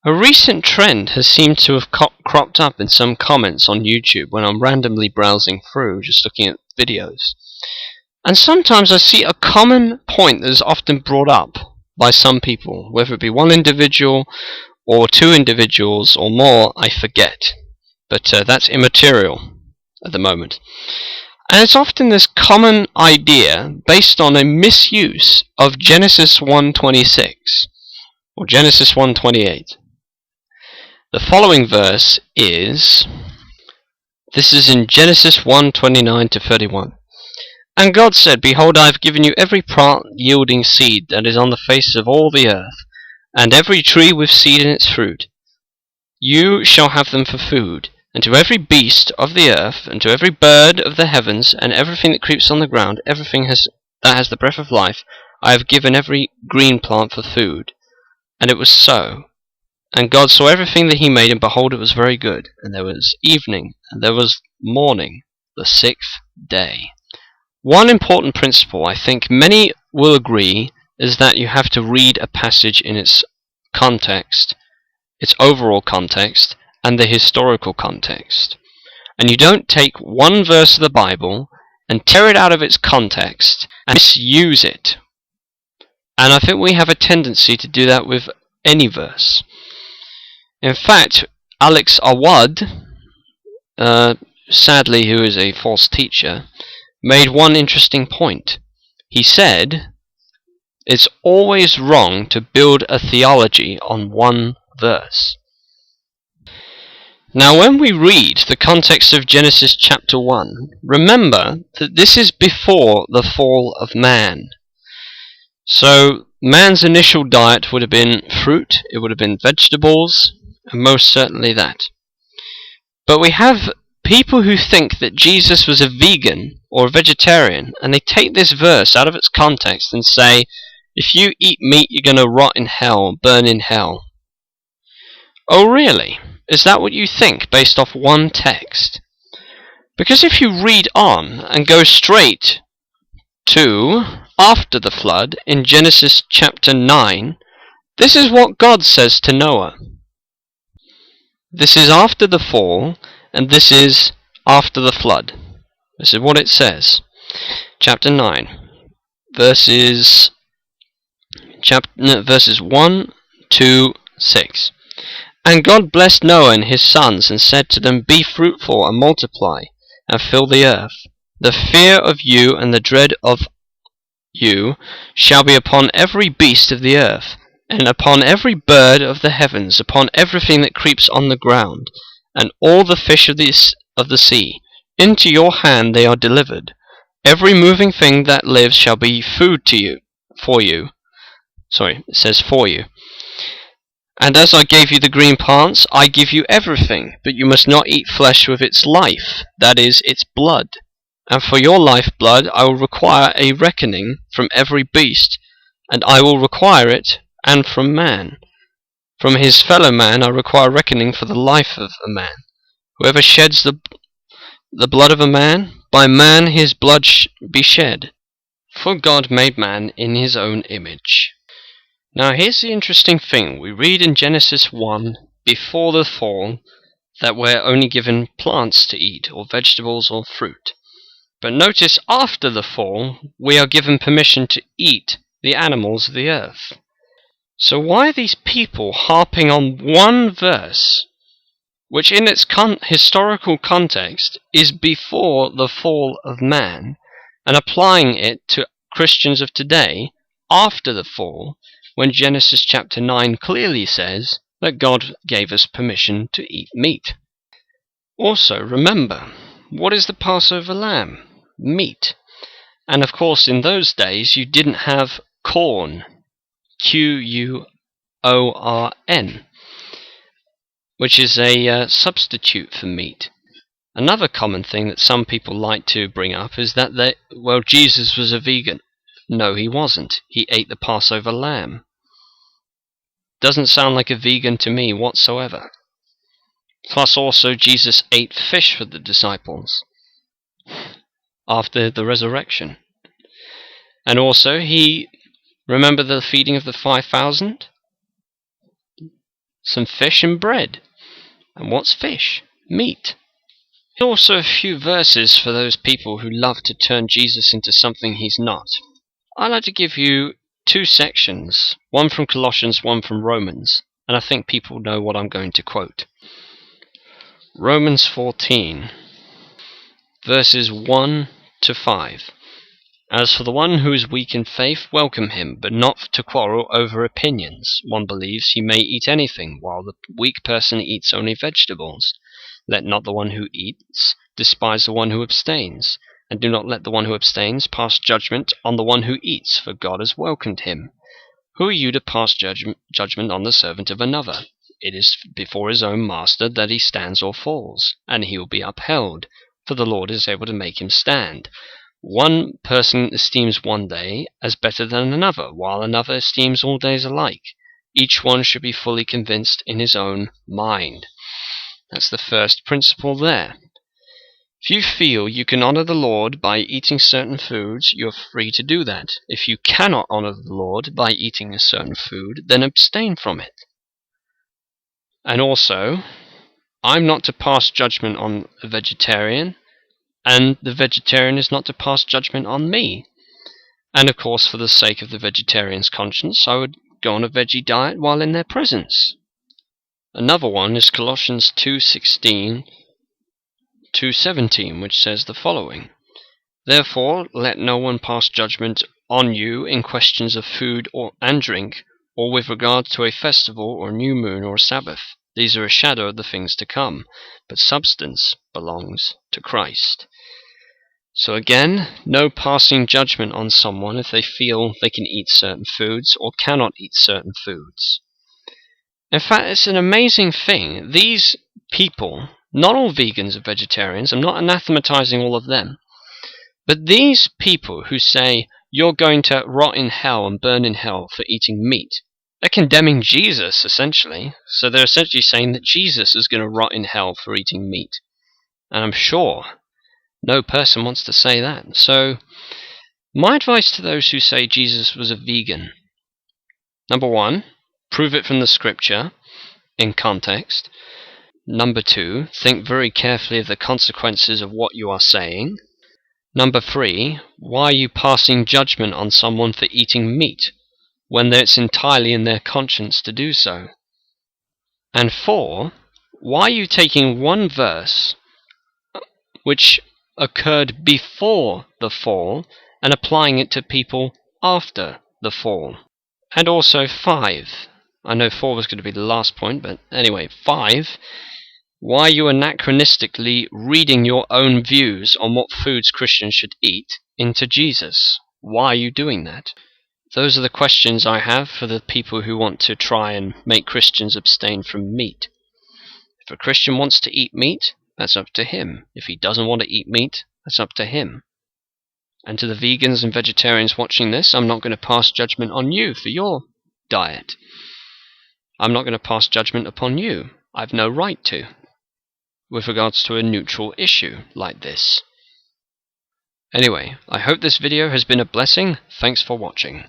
A recent trend has seemed to have cropped up in some comments on YouTube when I'm randomly browsing through, just looking at videos. And sometimes I see a common point that is often brought up by some people, whether it be one individual or two individuals or more, I forget. But that's immaterial at the moment. And it's often this common idea based on a misuse of Genesis 1:26 or Genesis 1:28. The following verse is in Genesis 1:29 to 31. And God said, Behold, I have given you every plant yielding seed that is on the face of all the earth, and every tree with seed in its fruit. You shall have them for food. And to every beast of the earth, and to every bird of the heavens, and everything that creeps on the ground, everything that has the breath of life, I have given every green plant for food. And it was so. And God saw everything that he made, and behold, it was very good. And there was evening, and there was morning, the sixth day. One important principle, I think many will agree, is that you have to read a passage in its context, its overall context, and the historical context. And you don't take one verse of the Bible and tear it out of its context and misuse it. And I think we have a tendency to do that with any verse. In fact, Alex Awad, sadly who is a false teacher, made one interesting point. He said, it's always wrong to build a theology on one verse. Now when we read the context of Genesis chapter 1, remember that this is before the fall of man. So man's initial diet would have been fruit, it would have been vegetables, and most certainly that. But we have people who think that Jesus was a vegan or a vegetarian, and they take this verse out of its context and say, if you eat meat, you're going to rot in hell, burn in hell. Oh really? Is that what you think based off one text? Because if you read on and go straight to after the flood in Genesis chapter 9, this is what God says to Noah. This is after the fall, and this is after the flood. This is what it says. Chapter 9, verses 1, 2, 6. And God blessed Noah and his sons, and said to them, Be fruitful and multiply, and fill the earth. The fear of you and the dread of you shall be upon every beast of the earth, and upon every bird of the heavens, upon everything that creeps on the ground, and all the fish of the sea. Into your hand they are delivered. Every moving thing that lives shall be food to you, for you. Sorry, it says for you. And as I gave you the green plants, I give you everything, but you must not eat flesh with its life, that is, its blood. And for your lifeblood I will require a reckoning from every beast, and I will require it, and from man. From his fellow man I require reckoning for the life of a man. Whoever sheds the blood of a man, by man his blood be shed. For God made man in his own image. Now here's the interesting thing. We read in Genesis 1, before the fall, that we're only given plants to eat, or vegetables or fruit. But notice after the fall, we are given permission to eat the animals of the earth. So why are these people harping on one verse, which in its historical context is before the fall of man, and applying it to Christians of today after the fall, when Genesis chapter 9 clearly says that God gave us permission to eat meat? Also, remember, what is the Passover lamb? Meat. And of course, in those days, you didn't have corn, Quorn, which is a substitute for meat. Another common thing that some people like to bring up is that Jesus was a vegan. No, he wasn't. He ate the Passover lamb. Doesn't sound like a vegan to me whatsoever. Plus also Jesus ate fish for the disciples after the resurrection. And also remember the feeding of the 5,000? some fish and bread. And what's fish? Meat. Also a few verses for those people who love to turn Jesus into something he's not. I'd like to give you two sections, one from Colossians, one from Romans, and I think people know what I'm going to quote. Romans 14, verses 1 to 5. As for the one who is weak in faith, welcome him, but not to quarrel over opinions. One believes he may eat anything, while the weak person eats only vegetables. Let not the one who eats despise the one who abstains, and do not let the one who abstains pass judgment on the one who eats, for God has welcomed him. Who are you to pass judgment on the servant of another? It is before his own master that he stands or falls, and he will be upheld, for the Lord is able to make him stand. One person esteems one day as better than another, while another esteems all days alike. Each one should be fully convinced in his own mind. That's the first principle there. If you feel you can honor the Lord by eating certain foods, you're free to do that. If you cannot honor the Lord by eating a certain food, then abstain from it. And also, I'm not to pass judgment on a vegetarian, and the vegetarian is not to pass judgment on me. And of course, for the sake of the vegetarian's conscience, I would go on a veggie diet while in their presence. Another one is Colossians 2:16 to 17, which says the following: Therefore, let no one pass judgment on you in questions of food and drink, or with regard to a festival or new moon or Sabbath. These are a shadow of the things to come, but substance belongs to Christ. So again, no passing judgment on someone if they feel they can eat certain foods or cannot eat certain foods. In fact, it's an amazing thing. These people, not all vegans are vegetarians, I'm not anathematizing all of them, but these people who say you're going to rot in hell and burn in hell for eating meat, they're condemning Jesus, essentially. So they're essentially saying that Jesus is going to rot in hell for eating meat. And I'm sure no person wants to say that. So my advice to those who say Jesus was a vegan: number one, prove it from the scripture in context. Number two, think very carefully of the consequences of what you are saying. Number three, why are you passing judgment on someone for eating meat when it's entirely in their conscience to do so? And four, why are you taking one verse which occurred before the fall and applying it to people after the fall? And also 5, I know 4 was going to be the last point, but anyway, 5, why are you anachronistically reading your own views on what foods Christians should eat into Jesus? Why are you doing that? Those are the questions I have for the people who want to try and make Christians abstain from meat. If a Christian wants to eat meat, that's up to him. If he doesn't want to eat meat, that's up to him. And to the vegans and vegetarians watching this, I'm not going to pass judgment on you for your diet. I'm not going to pass judgment upon you. I've no right to, with regards to a neutral issue like this. Anyway, I hope this video has been a blessing. Thanks for watching.